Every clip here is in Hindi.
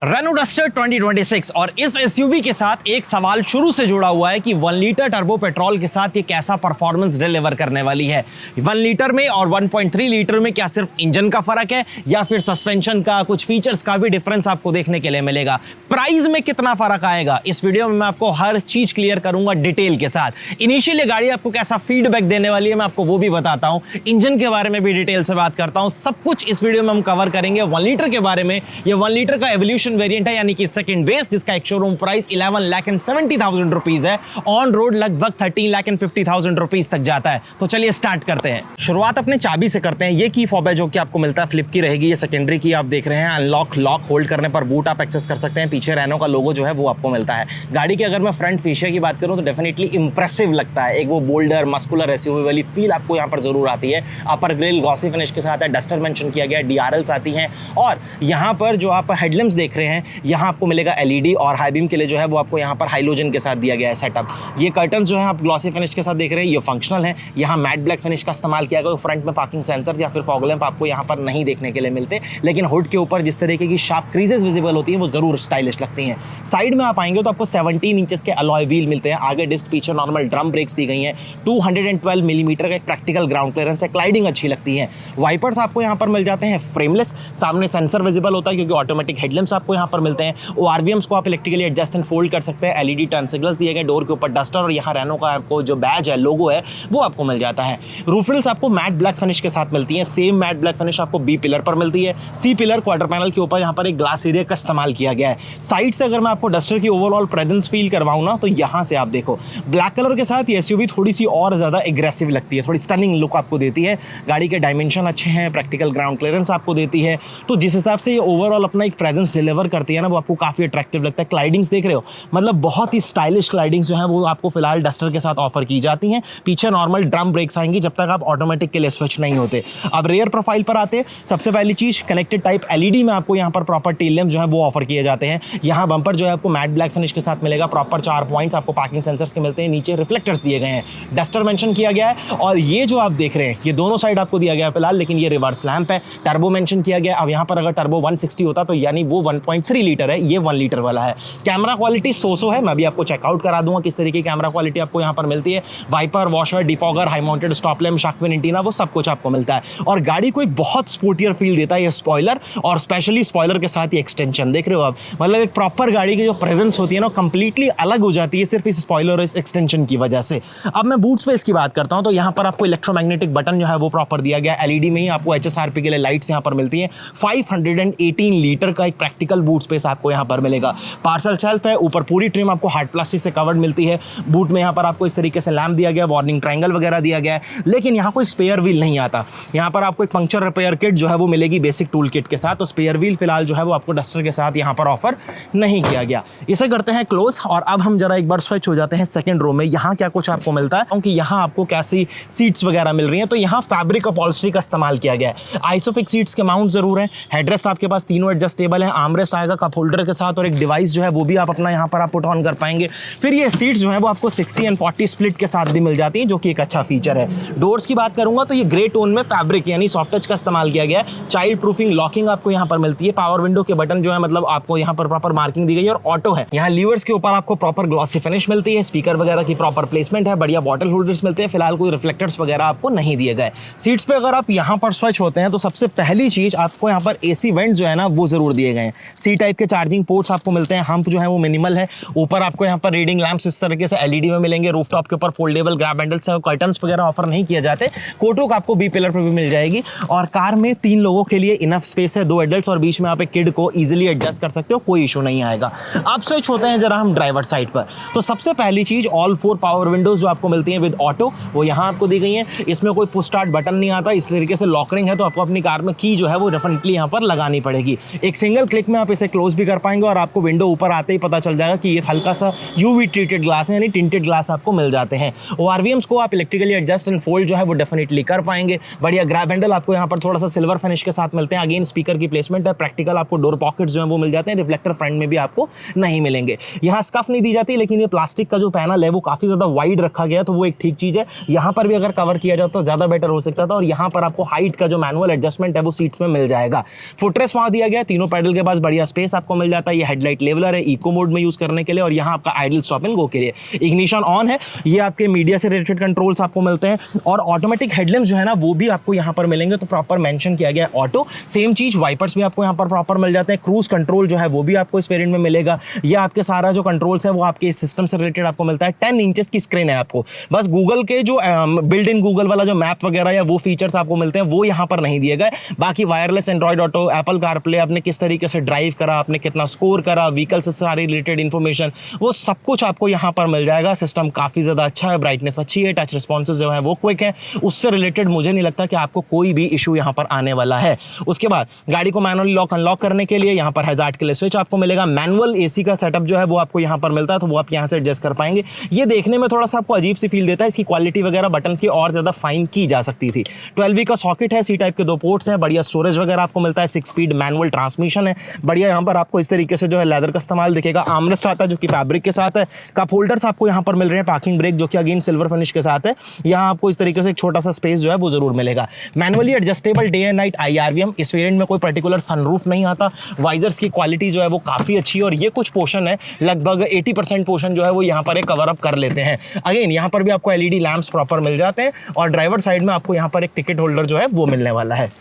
रेनो डस्टर 2026 और इस एसयूवी के साथ एक सवाल शुरू से जुड़ा हुआ है कि 1 लीटर टर्बो पेट्रोल के साथ ये कैसा परफॉर्मेंस डिलीवर करने वाली है। 1 लीटर में और 1.3 लीटर में क्या सिर्फ इंजन का फर्क है या फिर सस्पेंशन का कुछ फीचर्स का भी डिफरेंस आपको देखने के लिए मिलेगा। प्राइस में कितना फर्क आएगा इस वीडियो में मैं आपको हर चीज क्लियर करूंगा डिटेल के साथ। इनिशियली गाड़ी आपको कैसा फीडबैक देने वाली है मैं आपको वो भी बताता हूं, इंजन के बारे में भी डिटेल से बात करता हूं। सब कुछ इस वीडियो में हम कवर करेंगे। 1 लीटर के बारे में, ये 1 लीटर का एवोल्यूशन वेरिएंट है यानी कि सेकंड बेस, जिसका एक शोरूम प्राइस 11,70,000 रुपीज है। ऑन रोड लगभग 13,50,000 रुपीज तक जाता है। तो चलिए स्टार्ट करते हैं। शुरुआत अपने चाबी से करते हैं। ये की फॉब है जो कि आपको मिलता है, फ्लिप की रहेगी। ये सेकेंडरी की आप देख रहे हैं। अनलॉक लॉक होल्ड करने पर बूट आप एक्सेस कर सकते हैं। पीछे रेनो का लोगो जो है वो आपको मिलता है। गाड़ी की अगर मैं फ्रंट फीचर की बात करूं तो डेफिनेटली इंप्रेसिव लगता है। एक वो बोल्डर मस्कुलर एसयूवी वाली फील आपको यहां पर जरूर आती है। अपर ग्रिल ग्लॉसी फिनिश के साथ है। डस्टर मेंशन किया गया, डीआरएल्स आती हैं और यहां पर जो आप हेडलैम्प्स देख रहे हैं यहां आपको मिलेगा एलईडी और हाई बीम के लिए जो है वो आपको यहां पर हाइलोजन के साथ दिया गया है सेटअप। ये कर्टन जो है आप ग्लॉसी फिनिश के साथ देख रहे हैं, ये फंक्शनल है। यहां मैट ब्लैक फिनिश का इस्तेमाल किया गया। फ्रंट में पार्किंग सेंसर या फिर फॉग लैंप आपको यहां पर नहीं देखने के लिए मिलते, लेकिन हुड के ऊपर जिस तरीके की शार्प क्रीजेस विजिबल होती हैं वो जरूर स्टाइलिश लगती हैं। साइड में आप आएंगे तो आपको 17 इंचेस के अलॉय व्हील मिलते हैं। आगे डिस्क, पीछे नॉर्मल ड्रम ब्रेक्स दी गई हैं। 212 मिलीमीटर का एक प्रैक्टिकल ग्राउंड क्लियरेंस है। क्लाइडिंग अच्छी लगती है। वाइपर्स आपको यहां पर मिल जाते हैं फ्रेमलेस। सामने सेंसर विजिबल होता है क्योंकि ऑटोमेटिक हेडलैम्प्स आपको यहां पर मिलते हैं। ओआरवीएम्स को आप इलेक्ट्रिकली एडजस्ट एंड फोल्ड कर सकते हैं। एलईडी टर्न सिग्नल्स दिए गए। डोर के ऊपर डस्टर और यहाँ रेनो का आपको जो बैज है, लोगो है, वो आपको मिल जाता है। रूफ रिल्स आपको मैट ब्लैक फिनिश के साथ मिलती है। सेम मैट ब्लैक फिनिश आपको बी पिलर पर मिलती है। सी पिलर क्वार्टर पैनल के ऊपर यहाँ पर एक ग्लास एरिया का इस्तेमाल किया गया है। साइड से अगर मैं आपको डस्टर की ओवरऑल प्रेजेंस फील करवाऊं ना तो यहाँ से आप देखो ब्लैक कलर के साथ ये एसयूवी थोड़ी सी और ज्यादा एग्रेसिव लगती है, थोड़ी स्टनिंग लुक आपको देती है। गाड़ी के डायमेंशन अच्छे हैं, प्रैक्टिकल ग्राउंड क्लियरेंस आपको देती है। तो जिस हिसाब से ये ओवरऑल अपना एक प्रेजेंस डिलीवर करती है ना वो आपको काफी अट्रैक्टिव लगता है। क्लाइडिंग्स देख रहे हो, मतलब बहुत ही स्टाइलिश क्लाइडिंग्स जो है वो आपको फिलहाल डस्टर के साथ ऑफर की जाती हैं। पीछे नॉर्मल ड्रम ब्रेक्स आएंगी जब तक आप ऑटोमेटिक के लिए स्विच नहीं होते। अब रेयर प्रोफाइल पर आते, सबसे पहली चीज कनेक्टेड टाइप एलईडी में आपको यहाँ पर प्रॉपर टेल लैंप जो है वो ऑफर किए जाते हैं। यहाँ बम्पर जो है आपको मैट ब्लैक फिनिश के साथ मिलेगा। प्रॉपर 4 पॉइंट्स आपको पार्किंग सेंसर्स के मिलते हैं। नीचे रिफ्लेक्टर्स दिए गए हैं। डस्टर मेंशन किया गया है और ये जो आप देख रहे हैं ये दोनों साइड आपको दिया गया है फिलहाल, लेकिन ये रिवर्स लैंप है। टर्बो मेंशन किया गया। अब यहाँ पर अगर टर्बो 160 होता तो यानी वो 1.3 लीटर है, ये 1 लीटर वाला है। कैमरा क्वालिटी सो है, मैं भी आपको चेकआउट करा दूंगा किस तरीके की कैमरा क्वालिटी आपको यहां पर मिलती है। Wiper, washer, defogger, high mounted stop lamp, shark fin antenna, वो सब कुछ आपको मिलता है। और गाड़ी को एक बहुत स्पोर्टियर फील देता है ये स्पॉइलर, और स्पेशली स्पॉइलर के साथ ये एक्सटेंशन देख रहे हो आप, मतलब एक प्रॉपर गाड़ी की जो प्रेजेंस होती है ना कंप्लीटली अलग हो जाती है सिर्फ इस स्पॉइलर और इस एक्सटेंशन की वजह से। अब मैं बूट स्पेस की बात करता हूं तो यहां पर आपको इलेक्ट्रोमैग्नेटिक बटन जो है वो प्रॉपर दिया गया है। एलईडी में ही आपको एचएसआरपी के लिए लाइट्स यहां पर मिलती हैं। 518 लीटर का एक प्रैक्टिकल बूट स्पेस आपको यहां पर मिलेगा। पार्सल शेल्फ है, ऊपर पूरी ट्रिम आपको हार्ड प्लास्टिक से कवर्ड मिलती है। बूट में यहाँ पर आपको इस तरीके से लैंप दिया गया, वार्निंग ट्रायंगल वगैरह दिया गया है, लेकिन यहाँ कोई स्पेयर व्हील नहीं आता। यहाँ पर आपको एक पंक्चर रिपेयर किट जो है वो मिलेगी बेसिक टूल किट के साथ। तो स्पेयर व्हील फिलहाल जो है वो आपको डस्टर के साथ यहाँ पर ऑफर नहीं किया गया। इसे करते हैं क्लोज और अब हम जरा एक बार स्विच हो जाते हैं सेकंड रो में। यहाँ क्या कुछ आपको मिलता है, क्योंकि यहाँ आपको कैसी सीट्स वगैरह मिल रही हैं। तो यहाँ फैब्रिक अपॉल्स्ट्री का इस्तेमाल किया गया है। आइसोफिक्स सीट्स के माउंट जरूर है। हेडरेस्ट आपके पास तीनों एडजस्टेबल है। आर्मरेस्ट आएगा कप होल्डर के साथ और एक डिवाइस जो है वो भी आप अपना यहाँ पर आप पुट ऑन कर पाएंगे। फिर ये सीट्स जो है वो आपको 60 और 40 स्प्लिट के साथ भी मिल जाती है, जो कि एक अच्छा फीचर है। डोर्स की बात करूंगा तो ये ग्रे टोन में फैब्रिक यानी सॉफ्ट टच का इस्तेमाल किया गया है। चाइल्ड प्रूफिंग लॉकिंग आपको यहाँ पर मिलती है। पावर विंडो के बटन जो है मतलब आपको यहाँ पर प्रॉपर मार्किंग दी गई है और ऑटो है। यहाँ लीवर्स के ऊपर आपको प्रॉपर ग्लॉसी फिनिश मिलती है। स्पीकर वगैरह की प्रॉपर प्लेसमेंट है। बढ़िया बॉटल होल्डर्स मिलते हैं। फिलहाल कोई रिफ्लेक्टर्स वगैरह आपको नहीं दिए गए। सीट्स पे अगर आप यहाँ पर स्विच होते हैं तो सबसे पहली चीज आपको यहाँ पर एसी वेंट जो है ना वो जरूर दिए गए हैं। सी टाइप के चार्जिंग पोर्ट्स आपको मिलते हैं। हम्प जो है वो मिनिमल है। ऊपर आपको यहाँ पर रीडिंग लैंप्स इस तरीके से एलईडी में मिलेंगे। रूफटॉप के ऊपर फोल्डेबल ग्रैब हैंडल्स और कर्टन्स वगैरह ऑफर नहीं किए जाते। कोटोक आपको बी पिलर पर भी मिल जाएगी और कार में 3 लोगों के लिए इनफ स्पेस है। 2 एडल्ट्स और बीच में आप एक किड को इजीली एडजस्ट कर सकते हो, कोई इशू नहीं आएगा। अब स्विच होते हैं जरा हम ड्राइवर साइड पर। तो सबसे पहली चीज ऑल 4 पावर विंडोज जो आपको मिलती हैं विद ऑटो वो यहाँ आपको दी गई है। इसमें कोई पुश स्टार्ट बटन नहीं आता, इस तरीके से लॉकरिंग है। तो आपको अपनी कार में की जो है वो डेफिनेटली यहाँ पर लगानी पड़ेगी। एक सिंगल क्लिक में आप इसे क्लोज भी कर पाएंगे और आपको विंडो ऊपर आते ही पता चल जाएगा कि ये हल्का सा यूवी ट्रीटेड ग्लास है, यानी टिंटेड ग्लास आपको मिल जाते हैं। ओआरवीएम्स को आप इलेक्ट्रिकली एडजस्ट एंड फोल्ड जो है वो डेफिनेटली कर पाएंगे। बढ़िया ग्रैब हैंडल आपको यहाँ पर थोड़ा सा सिल्वर फिनिश के साथ मिलते हैं। अगेन स्पीकर की प्लेसमेंट है। प्रैक्टिकल आपको डोर पॉकेट्स जो है वो मिल जाते हैं। रिफ्लेक्टर फ्रंट में भी आपको नहीं मिलेंगे। यहाँ स्कफ नहीं दी जाती, लेकिन ये प्लास्टिक का जो पैनल है वो काफी ज्यादा वाइड रखा गया, तो वो एक ठीक चीज है। यहाँ पर भी अगर कवर किया जाता तो ज्यादा बेटर हो सकता था। और यहाँ पर आपको हाइट का जो मैनुअल एडजस्टमेंट है वो सीट्स में मिल जाएगा। फुटरेस्ट वहां दिया गया। तीनों पैडल के पास बढ़िया स्पेस आपको मिल जाता है। ये हेडलाइट लेवलर है इको मोड में यूज करने के लिए, और यहाँ आपका आइडल स्टॉप एंड गो के लिए। इग्निशन ऑन है, ये आपके मीडिया से रिलेटेड कंट्रोल्स आपको मिलते हैं, और ऑटोमेटिक हेडलैम्प्स जो है ना वो भी आपको यहाँ पर मिलेंगे, तो प्रॉपर मेंशन किया गया है ऑटो। सेम चीज वाइपर्स भी आपको यहाँ पर प्रॉपर मिल जाते हैं। क्रूज कंट्रोल जो है वो भी आपको इस वेरिएंट में मिलेगा। ये आपके सारा जो कंट्रोल्स है वो आपके इस सिस्टम से रिलेटेड आपको मिलता है। 10 इंचेस की स्क्रीन है आपको, बस गूगल के जो बिल्ड इन गूगल वाला जो मैप वगैरह या वो फीचर्स आपको मिलते हैं वो यहाँ पर नहीं दिए गए। बाकी wireless Android auto, Apple CarPlay, आपने किस तरीके से ड्राइव करा, आपने कितना स्कोर करा, व्हीकल से सारी रिलेटेड इन्फॉर्मेशन, वो सब कुछ आपको यहाँ पर मिल जाएगा। सिस्टम काफी ज्यादा अच्छा है, ब्राइटनेस अच्छी है, टच रिस्पॉन्सेज जो है वो क्विक है। उससे रिलेटेड मुझे नहीं लगता कि आपको कोई भी इशू यहाँ पर आने वाला है। उसके बाद गाड़ी को मैनुअली लॉक अनलॉक करने के लिए यहाँ पर हैजार्ड के लिए स्विच आपको मिलेगा। मैनुअल एसी का सेटअप जो है वो आपको यहाँ पर मिलता है, तो वो आप यहाँ से एडजस्ट कर पाएंगे। ये देखने में थोड़ा सा आपको अजीब सी फील देता है, इसकी क्वालिटी वगैरह बटन की और ज्यादा फाइन की जा सकती थी। 12V का सॉकेट है, सी टाइप के 2 पोर्ट्स हैं, बढ़िया स्टोरेज वगैरह आपको मिलता है। 6 स्पीड मैनुअल ट्रांसमिशन है, बढ़िया। यहाँ पर आपको इस तरीके से जो है लेदर का इस्तेमाल दिखेगा। आर्मरेस्ट आता है जो कि फैब्रिक के साथ है। कप होल्डर्स आपको यहाँ पर मिल रहे हैं। पार्किंग ब्रेक जो कि अगेन सिल्वर फिनिश के साथ है। यहाँ आपको इस तरीके से एक छोटा सा स्पेस जो है वो जरूर मिलेगा। Manually adjustable day and night IRVM, इस वेरिएंट में कोई पर्टिकुलर सनरूफ नहीं आता। वाइजर्स की क्वालिटी जो है वो काफी अच्छी है, और ये कुछ पोर्शन है लगभग 80% पोर्शन जो है वो यहाँ पर एक कवर अप कर लेते हैं। अगेन यहाँ पर भी आपको LED लैंप्स प्रॉपर मिल जाते हैं, और ड्राइवर साइड में आपको यहाँ पर एक टिकट होल्डर जो है वो मिलने वाला है।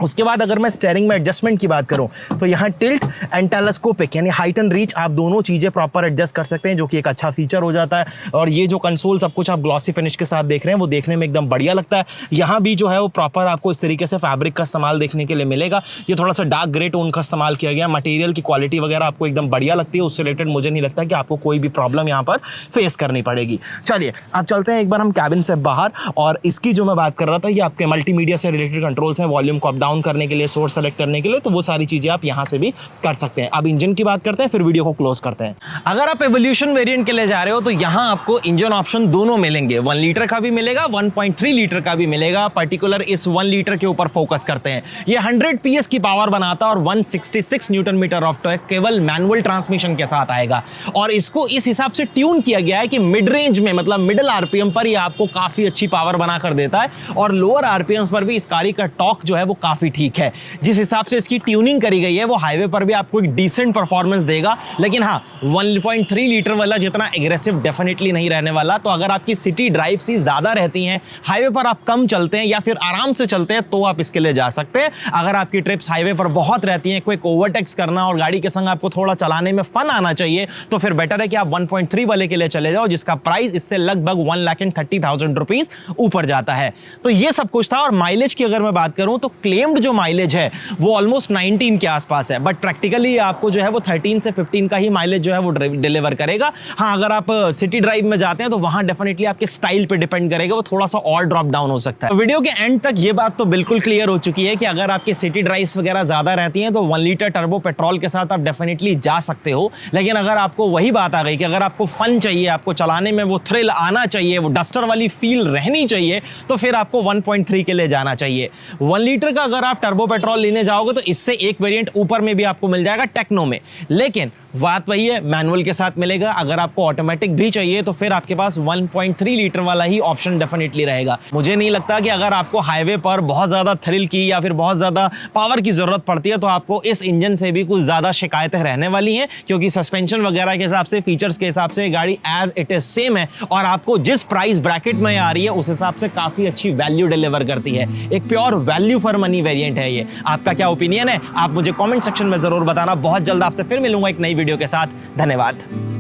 उसके बाद अगर मैं स्टीयरिंग में एडजस्टमेंट की बात करूं तो यहाँ टिल्ट एंड टेलेस्कोपिक यानी हाइट एंड रीच आप दोनों चीज़ें प्रॉपर एडजस्ट कर सकते हैं, जो कि एक अच्छा फीचर हो जाता है। और ये जो कंसोल सब कुछ आप ग्लॉसी फिनिश के साथ देख रहे हैं वो देखने में एकदम बढ़िया लगता है। यहाँ भी जो है वो प्रॉपर आपको इस तरीके से फैब्रिक का इस्तेमाल देखने के लिए मिलेगा। ये थोड़ा सा डार्क ग्रे टोन का इस्तेमाल किया गया। मटेरियल की क्वालिटी वगैरह आपको एकदम बढ़िया लगती है, उससे रिलेटेड मुझे नहीं लगता कि आपको कोई भी प्रॉब्लम यहाँ पर फेस करनी पड़ेगी। चलिए अब चलते हैं एक बार हम कैबिन से बाहर, और इसकी जो मैं बात कर रहा था ये आपके मल्टीमीडिया से रिलेटेड कंट्रोल्स हैं। वॉल्यूम को अप डाउन करने के लिए, सेलेक्ट करने के लिए, तो वो सारी चीजें आप यहां से भी कर सकते हैं। अब इंजन की बात करते हैं, फिर वीडियो को क्लोज करते हैं। अगर आप एवोल्यूशन वेरिएंट के लिए जा रहे हो तो यहां आपको इंजन ऑप्शन दोनों मिलेंगे। 1 लीटर का भी मिलेगा, 1.3 लीटर का भी मिलेगा। पर्टिकुलर इस 1 लीटर के ऊपर फोकस करते हैं। ये 100 PS की पावर बनाता है और 166 न्यूटन मीटर ऑफ टॉर्क केवल मैनुअल ट्रांसमिशन के साथ आएगा। और इसको इस हिसाब से ट्यून किया गया है कि मिड रेंज में, मतलब मिडिल RPM पर ये आपको काफी अच्छी पावर बनाकर देता है, और लोअर RPM पर भी इस गाड़ी का टॉर्क जो है वो काफी ठीक है। जिस हिसाब से इसकी ट्यूनिंग करी गई है वो हाईवे पर भी आपको एक डिसेंट परफॉर्मेंस देगा। लेकिन हाँ, 1.3 लीटर वाला जितना एग्रेसिव डेफिनेटली नहीं रहने वाला। तो अगर आपकी सिटी ड्राइव सी ज्यादा रहती हैं, हाईवे पर आप कम चलते हैं या फिर आराम से चलते हैं, तो आप इसके लिए जा सकते हैं। अगर आपकी ट्रिप्स हाईवे पर बहुत रहती हैं, कोई ओवरटेक्स करना और गाड़ी के संग आपको थोड़ा चलाने में फन आना चाहिए, तो फिर बेटर है कि आप 1.3 वाले के लिए चले जाओ, जिसका प्राइस इससे लगभग 1,30,000 रुपीज ऊपर जाता है। तो ये सब कुछ था। और माइलेज की अगर मैं बात करूं तो क्लेम्ड जो माइलेज है वो ऑलमोस्ट 19 के आसपास है, बट प्रैक्टिकली आपको जो है वो 13 से 15 का ही माइलेज जो है वो डिलीवर करेगा। हाँ, अगर आप सिटी ड्राइव में जाते हैं तो वहां डेफिनेटली आपके स्टाइल पे डिपेंड करेगा, वो थोड़ा सा और ड्रॉप डाउन हो सकता है। तो वीडियो के एंड तक ये बात तो बिल्कुल क्लियर हो चुकी है कि अगर आपकी सिटी ड्राइव्स वगैरह ज्यादा रहती हैं तो 1 लीटर टर्बो पेट्रोल के साथ आप डेफिनेटली जा सकते हो। लेकिन अगर आपको वही बात आ गई कि अगर आपको फन चाहिए, आपको चलाने में वो थ्रिल आना चाहिए, वो डस्टर वाली फील रहनी चाहिए, तो फिर आपको 1.3 के लिए जाना चाहिए। 1 लीटर का अगर आप टर्बो पेट्रोल लेने जाओगे तो इससे एक वेरिएंट ऊपर में भी आपको मिल जाएगा टेक्नो में। लेकिन बात वही है, मैनुअल के साथ मिलेगा। अगर आपको ऑटोमेटिक भी चाहिए तो फिर आपके पास 1.3 लीटर वाला ही ऑप्शन डेफिनेटली रहेगा। मुझे नहीं लगता कि अगर आपको हाईवे पर बहुत ज्यादा थ्रिल की या फिर बहुत ज्यादा पावर की जरूरत पड़ती है तो आपको इस इंजन से भी कुछ ज्यादा शिकायतें रहने वाली हैं, क्योंकि सस्पेंशन वगैरह के हिसाब से, फीचर्स के हिसाब से गाड़ी एज इट इज सेम है, और आपको जिस प्राइस ब्रैकेट में आ रही है उस हिसाब से काफी अच्छी वैल्यू डिलीवर करती है। एक pure value for money variant है ये। आपका क्या ओपिनियन है, आप मुझे कमेंट सेक्शन में जरूर बताना। बहुत जल्द आपसे फिर मिलूंगा एक नई वीडियो के साथ। धन्यवाद।